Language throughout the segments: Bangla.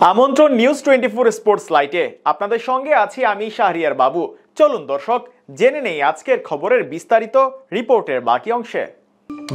আমন্ত্রণ নিউজ 24 স্পোর্টস লাইটে আপনাদের সঙ্গে আছি আমি শাহরিয়ার বাবু। চলুন দর্শক জেনে নেই আজকের খবরের বিস্তারিত রিপোর্টের বাকি অংশে।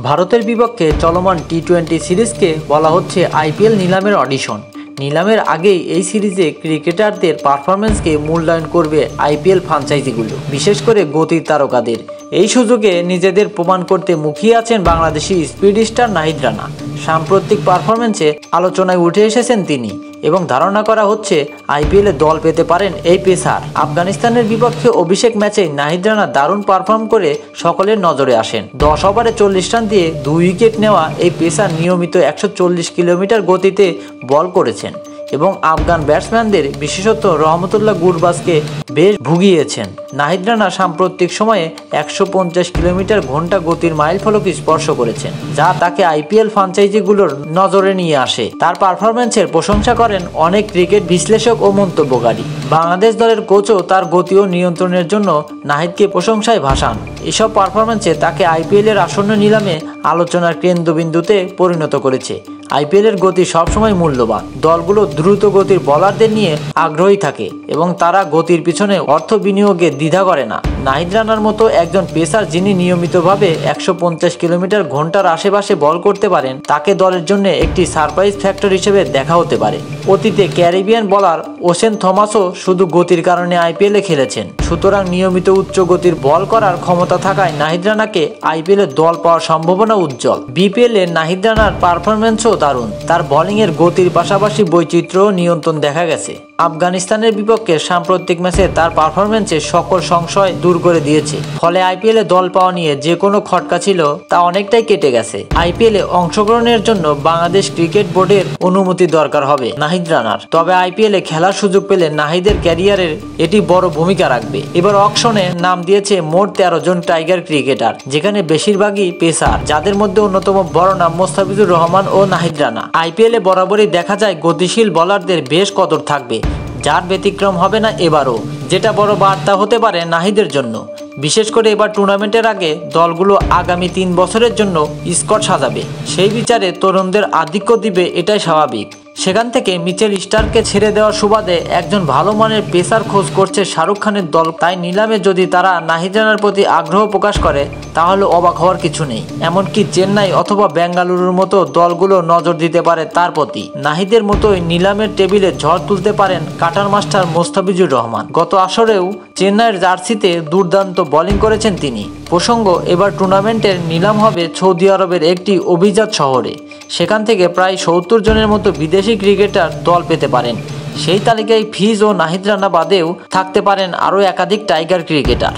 ভারতের বিপক্ষে চলমান টি-20 সিরিজকে বলা হচ্ছে আইপিএল নিলামের অডিশন। নিলামের আগেই এই সিরিজে ক্রিকেটারদের পারফরম্যান্সকে মূল্যায়ন করবে আইপিএল ফ্র্যাঞ্চাইজিগুলো, বিশেষ করে গতির তারকাদের। এই সুযোগে নিজেদের প্রমাণ করতে মুখিয়ে আছেন বাংলাদেশি স্পিড স্টার নাহিদ রানা। সাম্প্রতিক পারফরম্যান্সে আলোচনায় উঠে এসেছেন তিনি এবং ধারণা করা হচ্ছে আইপিএলে দল পেতে পারেন এই পেসার। আফগানিস্তানের বিপক্ষে অভিষেক ম্যাচে নাহিদ রানা দারুণ পারফর্ম করে সকলের নজরে আসেন। 10 ওভারে 40 রান দিয়ে 2 উইকেট নেওয়া এই পেসার নিয়মিত 140 কিলোমিটার গতিতে বল করেছেন এবং আফগান ব্যাটসম্যানদের বিশেষত রহমতুল্লাহ গুরবাজকে বেশ ভুগিয়েছেন। নাহিদ রানা সাম্প্রতিক সময়ে 150 কিলোমিটার ঘন্টা গতির মাইলফলক স্পর্শ করেছেন, যা তাকে আইপিএল ফ্র্যাঞ্চাইজিগুলোর নজরে নিয়ে আসে। তার পারফরম্যান্সের প্রশংসা করেন অনেক ক্রিকেট বিশ্লেষক ও মন্তব্যকারী। বাংলাদেশ দলের কোচও তার গতি ও নিয়ন্ত্রণের জন্য নাহিদকে প্রশংসায় ভাসান। এসব পারফরম্যান্সে তাকে আইপিএলের আসন্ন নিলামে আলোচনার কেন্দ্রবিন্দুতে পরিণত করেছে। আইপিএলের গতি সবসময় মূল্যবান। দলগুলো দ্রুত গতির বোলারদের নিয়ে আগ্রহী থাকে এবং তারা গতির পিছনে অর্থ বিনিয়োগে দ্বিধা করে না। নাহিদ রানার মতো একজন পেসার যিনি নিয়মিতভাবে 150 কিলোমিটার ঘন্টার আশেপাশে বল করতে পারেন, তাকে দলের জন্য একটি সারপ্রাইজ ফ্যাক্টর হিসেবে দেখা হতে পারে। অতীতে ক্যারিবিয়ান বোলার ওশেন থমাসও শুধু গতির কারণে আইপিএলে খেলেছেন। সুতরাং নিয়মিত উচ্চ গতির বল করার ক্ষমতা থাকায় নাহিদ রানাকে আইপিএলে দল পাওয়ার সম্ভাবনা উজ্জ্বল। বিপিএলে নাহিদ রানার পারফরম্যান্সও দারুণ। তার বোলিংয়ের গতির পাশাপাশি বৈচিত্র্য ও নিয়ন্ত্রণ দেখা গেছে। আফগানিস্তানের বিপক্ষে সাম্প্রতিক ম্যাচে তার পারফরম্যান্সে সকল সংশয় দূর করে দিয়েছে। ফলে আইপিএলে দল পাওয়া নিয়ে যে কোনো খটকা ছিল তা অনেকটাই কেটে গেছে। আইপিএলে অংশগ্রহণের জন্য বাংলাদেশ ক্রিকেট বোর্ডের অনুমতি দরকার হবে নাহিদ রানার। তবে আইপিএলে খেলার সুযোগ পেলে নাহিদের ক্যারিয়ারের এটি বড় ভূমিকা রাখবে। এবার অকশনে নাম দিয়েছে মোট 13 জন টাইগার ক্রিকেটার, যেখানে বেশিরভাগই পেসার, যাদের মধ্যে অন্যতম বড় নাম মোস্তাফিজুর রহমান ও নাহিদ রানা। আইপিএলে বরাবরই দেখা যায় গতিশীল বোলারদের বেশ কদর থাকবে, যার ব্যতিক্রম হবে না এবারও, যেটা বড় বার্তা হতে পারে নাহিদের জন্য। বিশেষ করে এবার টুর্নামেন্টের আগে দলগুলো আগামী 3 বছরের জন্য স্কোয়াড সাজাবে। সেই বিচারে তরুণদের আধিক্য দিবে, এটাই স্বাভাবিক। সেখান থেকে মিচেল স্টার্ককে ছেড়ে দেওয়ার সুবাদে একজন ভালো মানের পেসার খোঁজ করছে শাহরুখ খানের দল। তাই নিলামে যদি তারা নাহিদ রানার প্রতি আগ্রহ প্রকাশ করে তাহলে অবাক হওয়ার কিছু নেই। এমনকি চেন্নাই অথবা বেঙ্গালুরুর মতো দলগুলো নজর দিতে পারে তার প্রতি। নাহিদের মতোই নিলামের টেবিলে ঝড় তুলতে পারেন কাটার মাস্টার মোস্তাফিজুর রহমান। গত আসরেও চেন্নাইয়ের জার্সিতে দুর্দান্ত বোলিং করেছেন তিনি। প্রসঙ্গ, এবার টুর্নামেন্টের নিলাম হবে সৌদি আরবের একটি অভিজাত শহরে। সেখান থেকে প্রায় 70 জনের মতো বিদেশি ক্রিকেটার দল পেতে পারেন। সেই তালিকায় ফিজ ও নাহিদ রানা বাদেও থাকতে পারেন আরও একাধিক টাইগার ক্রিকেটার।